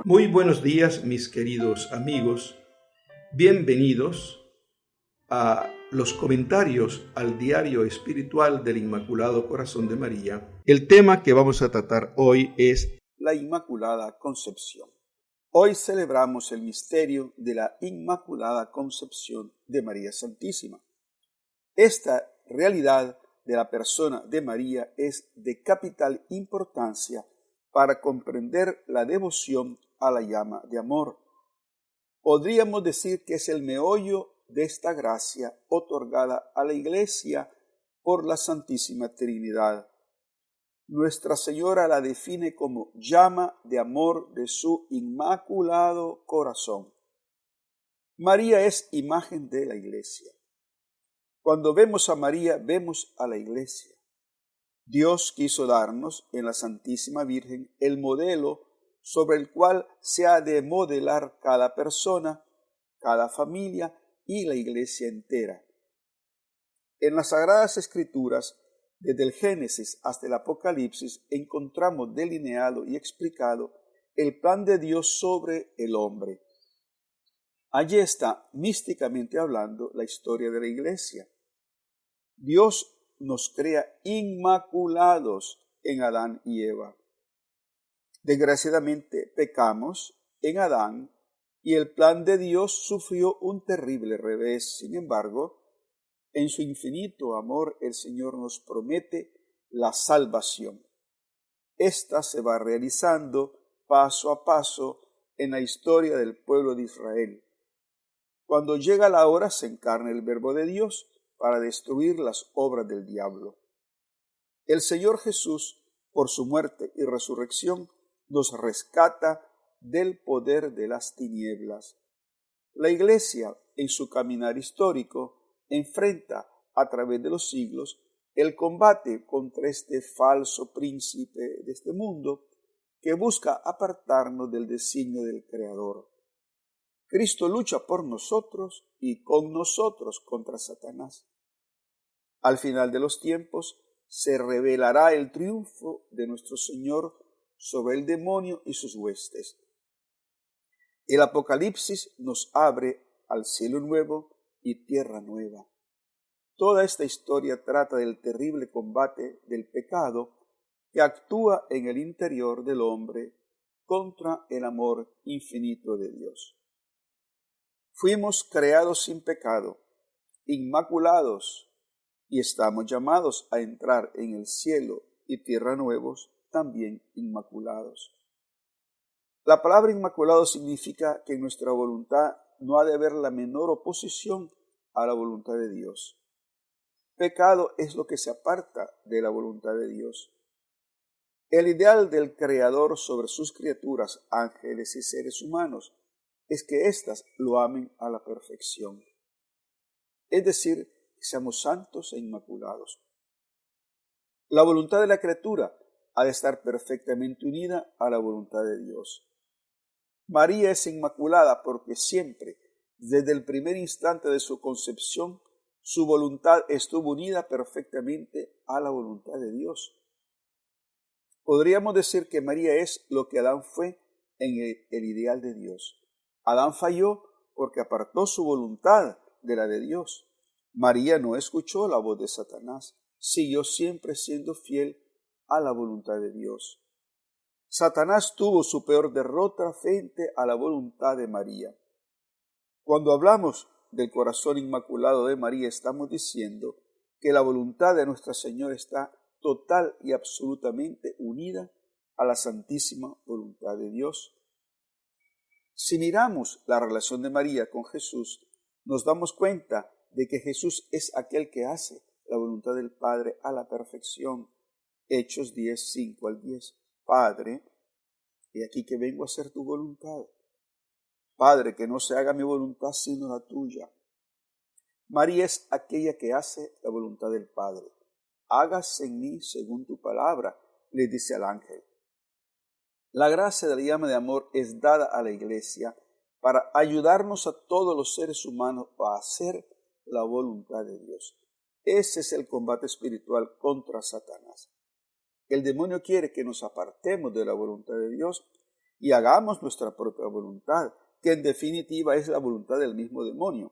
Muy buenos días, mis queridos amigos. Bienvenidos a los comentarios al diario espiritual del Inmaculado Corazón de María. El tema que vamos a tratar hoy es la Inmaculada Concepción. Hoy celebramos el misterio de la Inmaculada Concepción de María Santísima. Esta realidad de la persona de María es de capital importancia para comprender la devoción a la llama de amor. Podríamos decir que es el meollo de esta gracia otorgada a la Iglesia por la Santísima Trinidad. Nuestra Señora la define como llama de amor de su inmaculado corazón. María es imagen de la Iglesia. Cuando vemos a María, vemos a la Iglesia. Dios quiso darnos en la Santísima Virgen el modelo sobre el cual se ha de modelar cada persona, cada familia y la Iglesia entera. En las Sagradas Escrituras, desde el Génesis hasta el Apocalipsis, encontramos delineado y explicado el plan de Dios sobre el hombre. Allí está, místicamente hablando, la historia de la Iglesia. Dios nos crea inmaculados en Adán y Eva. Desgraciadamente pecamos en Adán y el plan de Dios sufrió un terrible revés. Sin embargo, en su infinito amor el Señor nos promete la salvación. Esta se va realizando paso a paso en la historia del pueblo de Israel. Cuando llega la hora se encarna el Verbo de Dios para destruir las obras del diablo. El Señor Jesús, por su muerte y resurrección, nos rescata del poder de las tinieblas. La Iglesia, en su caminar histórico, enfrenta a través de los siglos el combate contra este falso príncipe de este mundo que busca apartarnos del designio del Creador. Cristo lucha por nosotros y con nosotros contra Satanás. Al final de los tiempos se revelará el triunfo de nuestro Señor sobre el demonio y sus huestes. El Apocalipsis nos abre al cielo nuevo y tierra nueva. Toda esta historia trata del terrible combate del pecado que actúa en el interior del hombre contra el amor infinito de Dios. Fuimos creados sin pecado, inmaculados, y estamos llamados a entrar en el cielo y tierra nuevos, también inmaculados. La palabra inmaculado significa que en nuestra voluntad no ha de haber la menor oposición a la voluntad de Dios. Pecado es lo que se aparta de la voluntad de Dios. El ideal del Creador sobre sus criaturas, ángeles y seres humanos, es que éstas lo amen a la perfección. Es decir, que seamos santos e inmaculados. La voluntad de la criatura ha de estar perfectamente unida a la voluntad de Dios. María es inmaculada porque siempre, desde el primer instante de su concepción, su voluntad estuvo unida perfectamente a la voluntad de Dios. Podríamos decir que María es lo que Adán fue en el ideal de Dios. Adán falló porque apartó su voluntad de la de Dios. María no escuchó la voz de Satanás, siguió siempre siendo fiel a la voluntad de Dios. Satanás tuvo su peor derrota frente a la voluntad de María. Cuando hablamos del corazón inmaculado de María, estamos diciendo que la voluntad de Nuestra Señora está total y absolutamente unida a la santísima voluntad de Dios. Si miramos la relación de María con Jesús, nos damos cuenta de que Jesús es aquel que hace la voluntad del Padre a la perfección. Hechos 10, 5 al 10. Padre, he aquí que vengo a hacer tu voluntad. Padre, que no se haga mi voluntad sino la tuya. María es aquella que hace la voluntad del Padre. Hágase en mí según tu palabra, le dice al ángel. La gracia de la llama de amor es dada a la Iglesia para ayudarnos a todos los seres humanos a hacer la voluntad de Dios. Ese es el combate espiritual contra Satanás. El demonio quiere que nos apartemos de la voluntad de Dios y hagamos nuestra propia voluntad, que en definitiva es la voluntad del mismo demonio.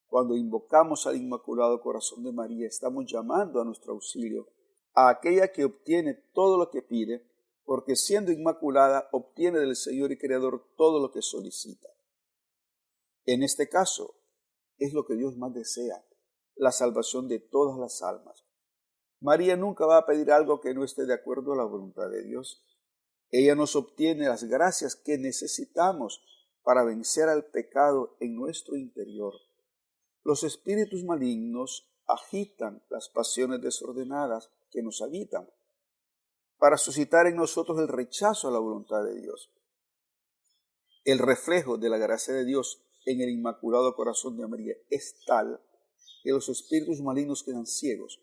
Cuando invocamos al Inmaculado Corazón de María, estamos llamando a nuestro auxilio a aquella que obtiene todo lo que pide, porque siendo inmaculada obtiene del Señor y Creador todo lo que solicita. En este caso, es lo que Dios más desea, la salvación de todas las almas. María nunca va a pedir algo que no esté de acuerdo a la voluntad de Dios. Ella nos obtiene las gracias que necesitamos para vencer al pecado en nuestro interior. Los espíritus malignos agitan las pasiones desordenadas que nos habitan para suscitar en nosotros el rechazo a la voluntad de Dios. El reflejo de la gracia de Dios en el Inmaculado Corazón de María es tal que los espíritus malignos quedan ciegos.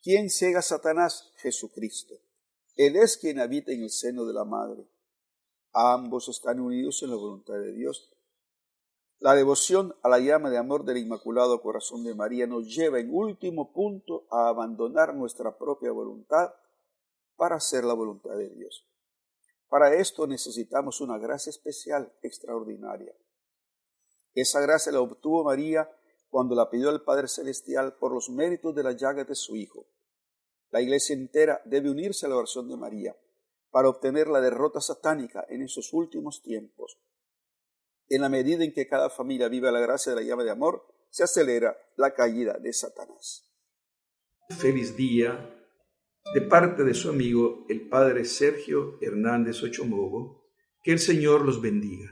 ¿Quién ciega a Satanás? Jesucristo. Él es quien habita en el seno de la Madre. Ambos están unidos en la voluntad de Dios. La devoción a la llama de amor del Inmaculado Corazón de María nos lleva en último punto a abandonar nuestra propia voluntad para hacer la voluntad de Dios. Para esto necesitamos una gracia especial, extraordinaria. Esa gracia la obtuvo María cuando la pidió al Padre Celestial por los méritos de la llaga de su Hijo. La Iglesia entera debe unirse a la oración de María para obtener la derrota satánica en esos últimos tiempos. En la medida en que cada familia viva la gracia de la llama de amor, se acelera la caída de Satanás. Feliz día de parte de su amigo el Padre Sergio Hernández Ochomogo. Que el Señor los bendiga.